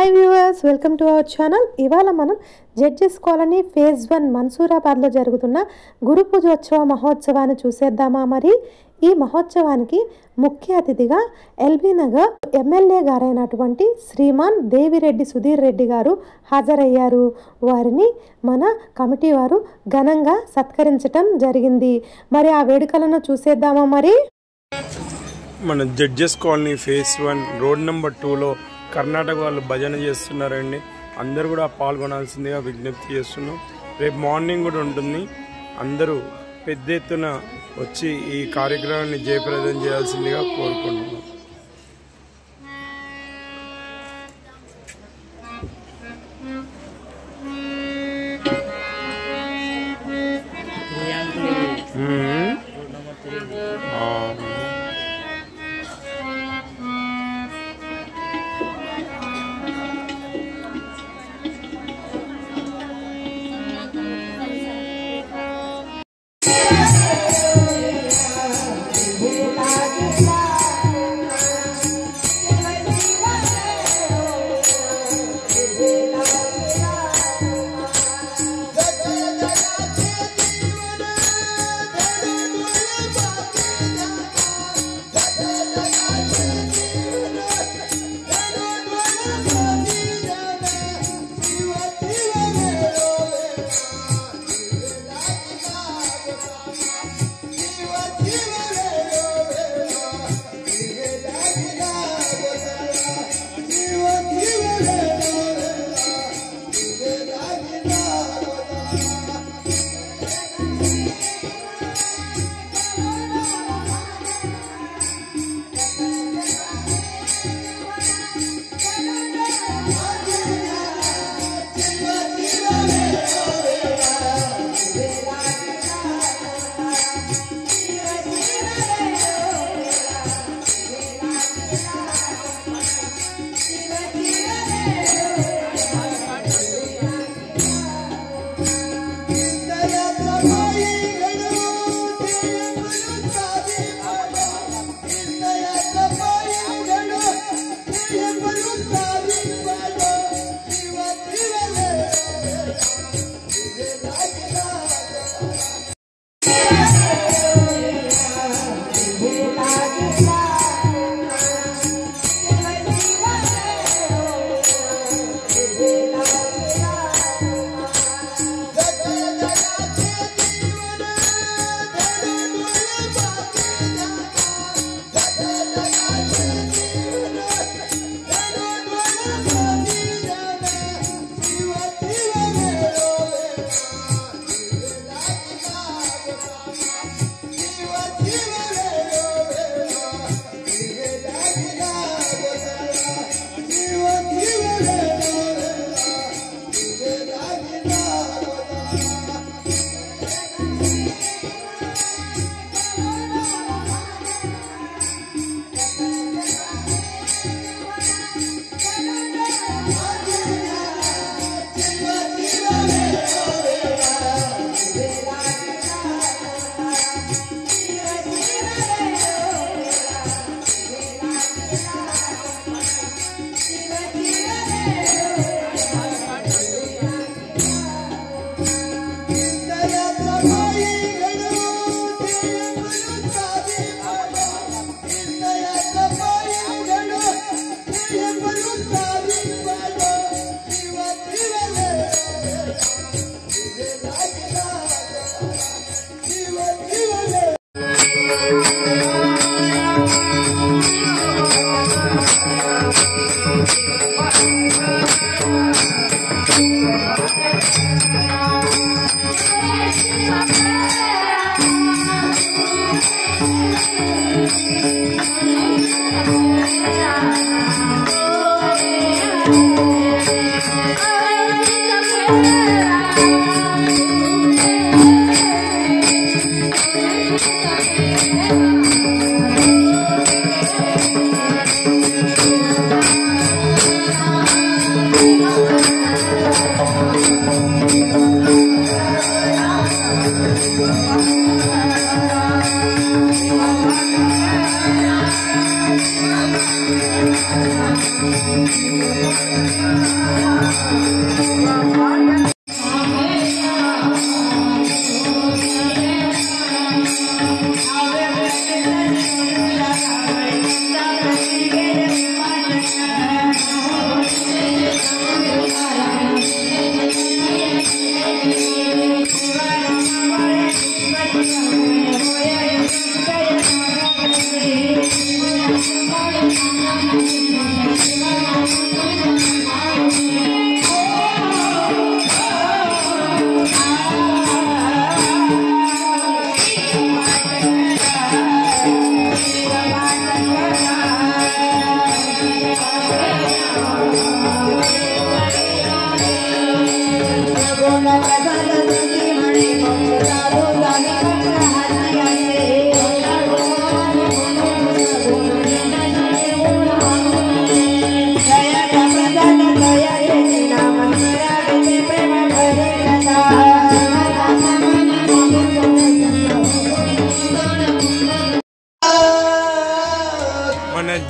Hi viewers, welcome to our channel. ఇవాళ మనం judges colony phase 1 మన్సూరాబాద్లో జరుగుతున్న గురు పూజోత్సవ మహోత్సవాన్ని చూసేద్దామా. మరి ఈ మహోత్సవానికి ముఖ్య అతిథిగా ఎల్బీ నగర్ ఎమ్మెల్యే గారైనటువంటి శ్రీమాన్ దేవిరెడ్డి సుధీర్ రెడ్డి గారు హాజరయ్యారు. వారిని మన కమిటీ వారు ఘనంగా సత్కరించటం జరిగింది. మరి ఆ వేడుకలను చూసేద్దామా. మరి మన judges colony phase 1 road number 2లో కర్ణాటక వాళ్ళు భజన చేస్తున్నారండి. అందరూ కూడా పాల్గొనాల్సిందిగా విజ్ఞప్తి చేస్తున్నాం. రేపు మార్నింగ్ కూడా ఉంటుంది. అందరూ పెద్ద ఎత్తున వచ్చి ఈ కార్యక్రమాన్ని జయప్రదం చేయాల్సిందిగా కోరుకుంటున్నాం.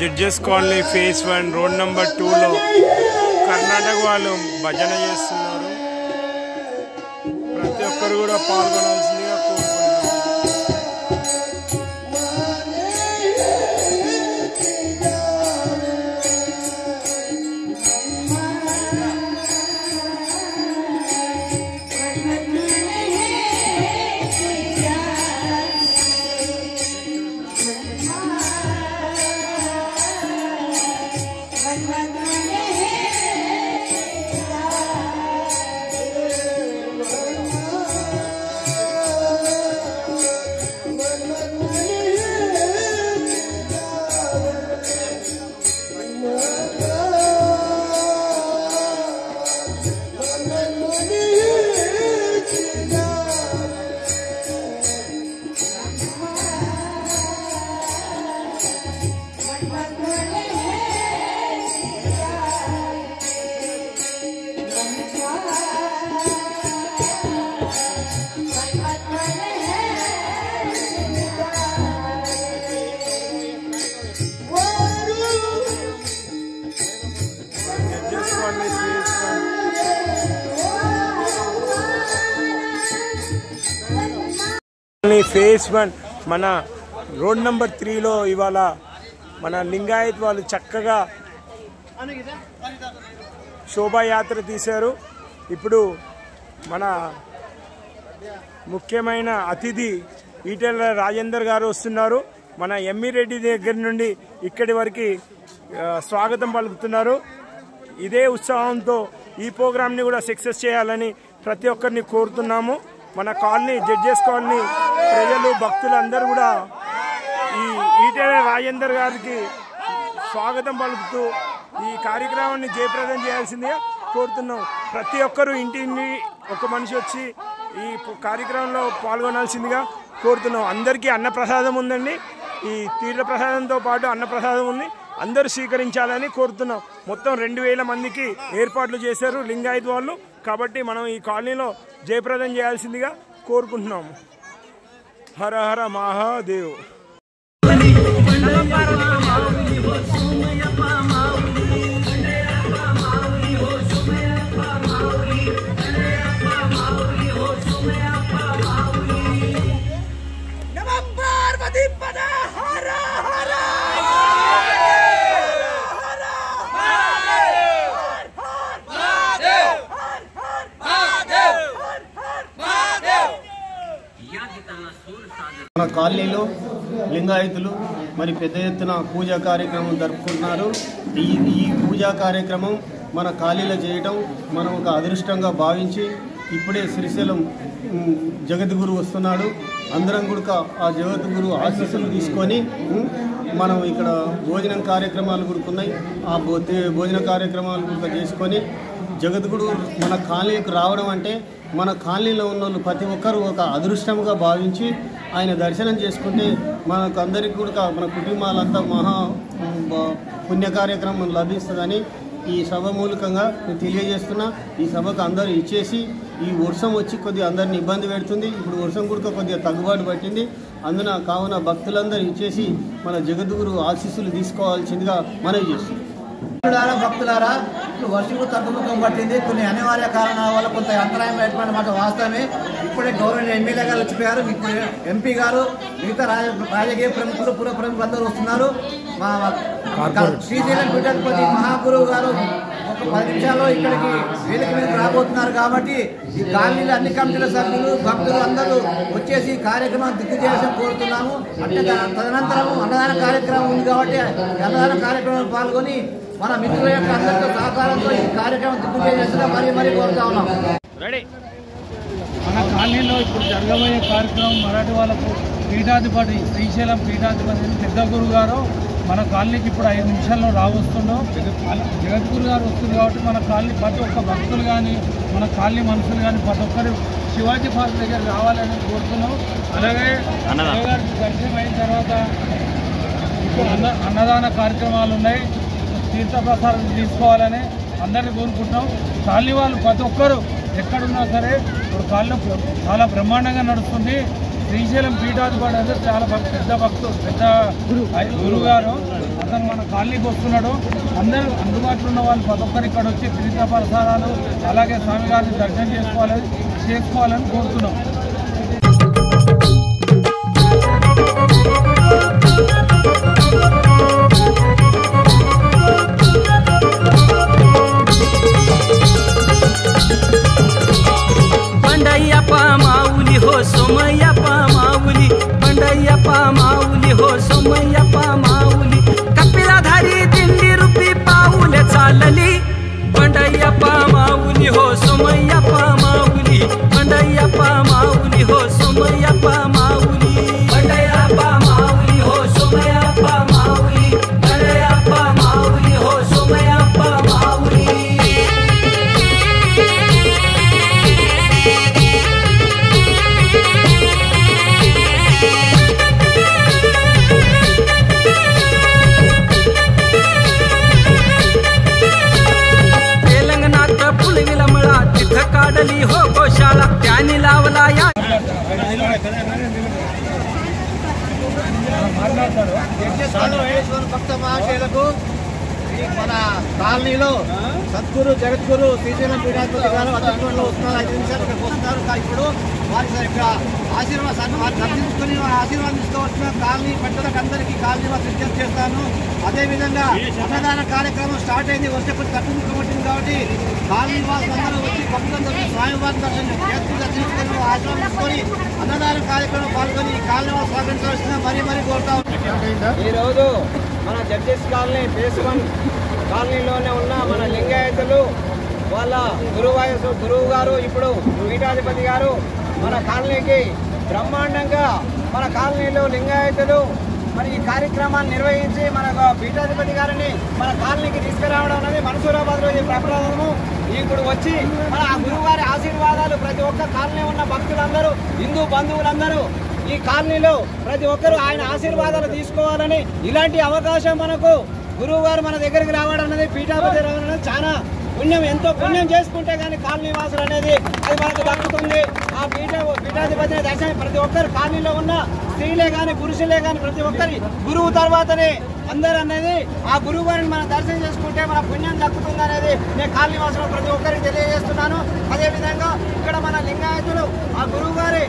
Judges colony phase 1 road number 2లో కర్ణాటక వాళ్ళు భజన చేస్తున్నారు. ప్రతి ఒక్కరు కూడా పాల్గొనాల్సిందిగా కోరుకుంటున్నాను. ఫేజ్ 1 మన రోడ్ నెంబర్ 3లో ఇవాళ మన లింగాయత్ వాళ్ళు చక్కగా శోభాయాత్ర తీశారు. ఇప్పుడు మన ముఖ్యమైన అతిథి ఈటెల రాజేందర్ గారు వస్తున్నారు. మన ఎంఈ రెడ్డి దగ్గర నుండి ఇక్కడి వరకు స్వాగతం పలుకుతున్నారు. ఇదే ఉత్సాహంతో ఈ ప్రోగ్రాంని కూడా సక్సెస్ చేయాలని ప్రతి ఒక్కరిని కోరుతున్నాము. మన కాలనీ జడ్జెస్ కాలనీ ప్రజలు భక్తులు అందరూ కూడా ఈ ఈటెల రాజేందర్ గారికి స్వాగతం పలుకుతూ ఈ కార్యక్రమాన్ని జయప్రదం చేయాల్సిందిగా కోరుతున్నాం. ప్రతి ఒక్కరూ ఇంటిని ఒక మనిషి వచ్చి ఈ కార్యక్రమంలో పాల్గొనాల్సిందిగా కోరుతున్నాం. అందరికీ అన్నప్రసాదం ఉందండి. ఈ తీర్థ ప్రసాదంతో పాటు అన్నప్రసాదం ఉంది. అందరూ స్వీకరించాలని కోరుతున్నాం. మొత్తం 2000 మందికి ఏర్పాట్లు చేశారు లింగాయత్ వాళ్ళు. కాబట్టి మనం ఈ కాలనీలో జయప్రదం చేయాల్సిందిగా కోరుకుంటున్నాము. హర హర మహాదేవ్. మన కాలనీలో లింగాయతులు మరి పెద్ద ఎత్తున పూజా కార్యక్రమం జరుపుకుంటున్నారు. ఈ పూజా కార్యక్రమం మన కాలనీలో చేయటం మనం ఒక అదృష్టంగా భావించి ఇప్పుడే శ్రీశైలం జగద్గురు వస్తున్నాడు. అందరం కూడా ఆ జగద్గురు ఆశీస్సులు తీసుకొని మనం ఇక్కడ భోజనం కార్యక్రమాలు కూడా ఉన్నాయి. ఆ భోజన కార్యక్రమాలు కూడా చేసుకొని జగద్గురు మన కాలనీకి రావడం అంటే మన కాలనీలో ఉన్న వాళ్ళు ప్రతి ఒక్కరు ఒక అదృష్టంగా భావించి ఆయన దర్శనం చేసుకుంటే మనకు అందరికీ కూడా మన కుటుంబాలంతా మహా పుణ్య కార్యక్రమం లభిస్తుందని ఈ సభ మూలకంగా నేను తెలియజేస్తున్నా. ఈ సభకు అందరూ ఇచ్చేసి ఈ వర్షం వచ్చి కొద్దిగా అందరిని ఇబ్బంది పెడుతుంది. ఇప్పుడు వర్షం కూడా కొద్దిగా తగ్గుబాటు పట్టింది. అందున కావున భక్తులందరూ ఇచ్చేసి మన జగద్గురు ఆశీస్సులు తీసుకోవాల్సిందిగా మనవి చేస్తున్నాం. భక్తులారా ఇప్పుడు వర్షం తగ్గుముఖం పట్టింది. కొన్ని అనివార్య కారణాల వల్ల కొంత అంతరాయం ఏర్పడిన మాట వాస్తవమే. ఇప్పుడే గవర్నమెంట్ ఎమ్మెల్యే గారు వచ్చిపోయారు, ఇప్పుడు ఎంపీ గారు, మిగతా రాజకీయ ప్రముఖులు, పుర ప్రముఖులు అందరూ వస్తున్నారు. మా శ్రీశైలం పీఠాధిపతి మహాగురువు గారు ఒక 10 నిమిషాల్లో ఇక్కడికి వేదిక మీద రాబోతున్నారు. కాబట్టి ఈ కాలనీలో అన్ని కమిటీల సభ్యులు, భక్తులు అందరూ వచ్చేసి కార్యక్రమం దిగ్విజయం కోరుతున్నాము. అంటే తదనంతరం అన్నదాన కార్యక్రమం ఉంది కాబట్టి అన్నదాన కార్యక్రమంలో పాల్గొని మన మిత్రుల యొక్క అందరితో సహకారంతో ఈ కార్యక్రమం దిగ్విజయం చేస్తున్నా మరీ కోరుతా ఉన్నాం. మన కాలనీలో ఇప్పుడు జరగబోయే కార్యక్రమం మరాఠీ వాళ్ళకు పీఠాధిపతి శ్రీశైలం పీఠాధిపతి పెద్ద గురువు గారు మన కాలనీకి ఇప్పుడు 5 నిమిషాల్లో రావస్తున్నాం. జగద్గురు గారు వస్తుంది కాబట్టి మన కాలనీ ప్రతి ఒక్క భక్తులు కానీ మన కాలనీ మనుషులు కానీ ప్రతి ఒక్కరు శివాజీ పార్క్ దగ్గర రావాలని కోరుతున్నాం. అలాగే గారికి దర్శనం అయిన తర్వాత ఇప్పుడు అన్నదాన కార్యక్రమాలు ఉన్నాయి, తీర్థప్రసాదం తీసుకోవాలని అందరినీ కోరుకుంటున్నాం. కాలనీ వాళ్ళు ప్రతి ఒక్కరు ఎక్కడున్నా సరే ఇప్పుడు కాలనీ చాలా బ్రహ్మాండంగా నడుస్తుంది. శ్రీశైలం పీఠాధిపతి అంటే చాలా పెద్ద భక్తుడు, పెద్ద గురువు గారు, అతను మన కాలనీకి వస్తున్నాడు. అందరూ అందుబాటులో ఉన్న వాళ్ళు ప్రతి ఒక్కరు ఇక్కడ వచ్చి తీర్థ ప్రసాదాలు అలాగే స్వామి గారిని దర్శనం చేసుకోవాలని కోరుతున్నాం. బండయ్యప్ప మావులి హో సోమయ్యప్ప మావులి, బండయ్యప్ప మావులి హో సోమయ్యప్ప మావులి, కపిలధారి దిండి రూపి పావులే చాలలి, బండయ్యప్ప మావులి హో సోమయ్యప్ప మావులి, బండయ్యప్ప మావులి హో సోమయ్యప్ప మావులి, బండయ్యప్ప మావులి హో సోమయ్యప్ప మావులి, బండయ్యప్ప మావులి హో సోమయ్యప్ప మావులి. काडली हो गौशाला त्यानी लावला या భక్త మహాశయులకు మన కాలనీలో సద్గురు జగద్గురు శ్రీశైలం పీఠాధిపతి గారు అధ్యక్షంలో వస్తున్నారు. 5 నిమిషాలు ఇక్కడికి వస్తున్నారు. ఇప్పుడు వారి ఇక్కడ ఆశీర్వాదాన్ని వారిని దర్శించుకొని ఆశీర్వాదిస్తూ వస్తున్న కాలనీ పెద్దలకు అందరికీ కాలనీ వారు విజ్ఞప్తి చేస్తాను. అదేవిధంగా అన్నదాన కార్యక్రమం స్టార్ట్ అయింది. వచ్చేప్పుడు తక్కువ పట్టింది కాబట్టి కాలనీ వాసులందరూ వచ్చి భక్తులందరూ స్వామివారి దర్శించుకొని ఆశీర్వాదించుకొని అన్నదాన కార్యక్రమం పాల్గొని ఈ కాలనీ వారు స్వాగతించవలసిన మరీ కోరుతా ఉన్నాం. ఈరోజు మన జడ్జెస్ కాలనీ ఫేస్ 1 కాలనీలోనే ఉన్న మన లింగాయతులు వాళ్ళ గురువు గారు ఇప్పుడు పీఠాధిపతి గారు మన కాలనీకి బ్రహ్మాండంగా మన కాలనీలో లింగాయతులు మరి ఈ కార్యక్రమాన్ని నిర్వహించి మన పీఠాధిపతి గారిని మన కాలనీకి తీసుకురావడం అనేది మనసూరాబాద్లో ఈ ప్రప్రదము. ఇప్పుడు వచ్చి మన ఆ గురువుగారి ఆశీర్వాదాలు ప్రతి ఒక్క కాలనీ ఉన్న భక్తులందరూ, హిందూ బంధువులందరూ ఈ కాలనీలో ప్రతి ఒక్కరూ ఆయన ఆశీర్వాదాలు తీసుకోవాలని, ఇలాంటి అవకాశం మనకు గురువు గారు మన దగ్గరికి రావడం అనేది పీఠాధిపతి రావడం అనేది చాలా పుణ్యం. ఎంతో పుణ్యం చేసుకుంటే కానీ కాలనీ వాసులు అనేది అది మనకు దక్కుతుంది. ఆ పీఠాధిపతిని దర్శనం ప్రతి ఒక్కరు కాలనీలో ఉన్న స్త్రీలే కానీ పురుషులే కానీ ప్రతి ఒక్కరి గురువు తర్వాతనే అందరూ అనేది ఆ గురువు గారిని మనం దర్శనం చేసుకుంటే మన పుణ్యం దక్కుతుంది అనేది నేను కాలనీ వాసులు ప్రతి ఒక్కరికి తెలియజేస్తున్నాను. అదేవిధంగా ఇక్కడ మన లింగాయతులు ఆ గురువు గారి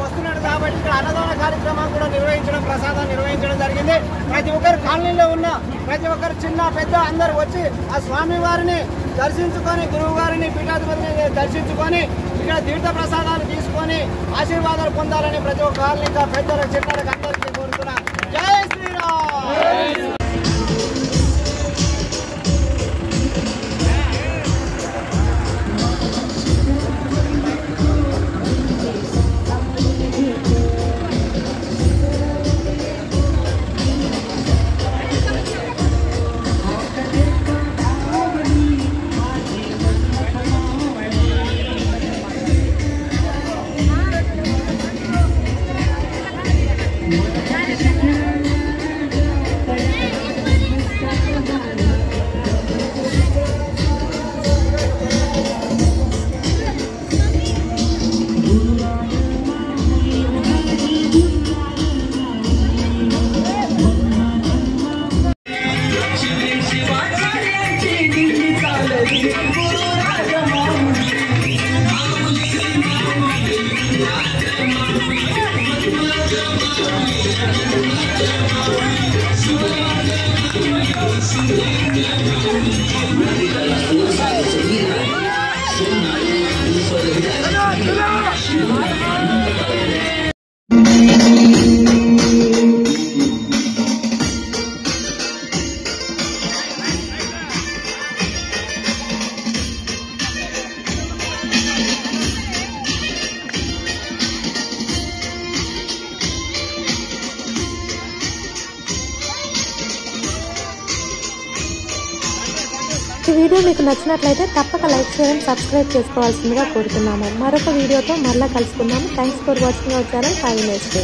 వస్తున్నాడు కాబట్టి ఇక్కడ అన్నదాన కార్యక్రమం కూడా నిర్వహించడం, ప్రసాదం నిర్వహించడం జరిగింది. ప్రతి ఒక్కరు కాలనీలో ఉన్న ప్రతి ఒక్కరు చిన్న పెద్ద అందరూ వచ్చి ఆ స్వామి వారిని దర్శించుకొని గురువు గారిని పీఠాధిపతిని దర్శించుకొని ఇక్కడ తీర్థ ప్రసాదాలు తీసుకొని ఆశీర్వాదాలు పొందాలని ప్రతి ఒక్క కాలనీ పెద్దలకు చిన్నలకు అందరికీ కోరుతున్నా. జై శ్రీరామ్. ఈ వీడియో మీకు నచ్చినట్లయితే తప్పక లైక్ చేయడం, సబ్స్క్రైబ్ చేసుకోవాల్సిందిగా కోరుతున్నాము. మరొక వీడియోతో మరలా కలుసుకుందాము. Thanks for watching our channel. Have a nice day.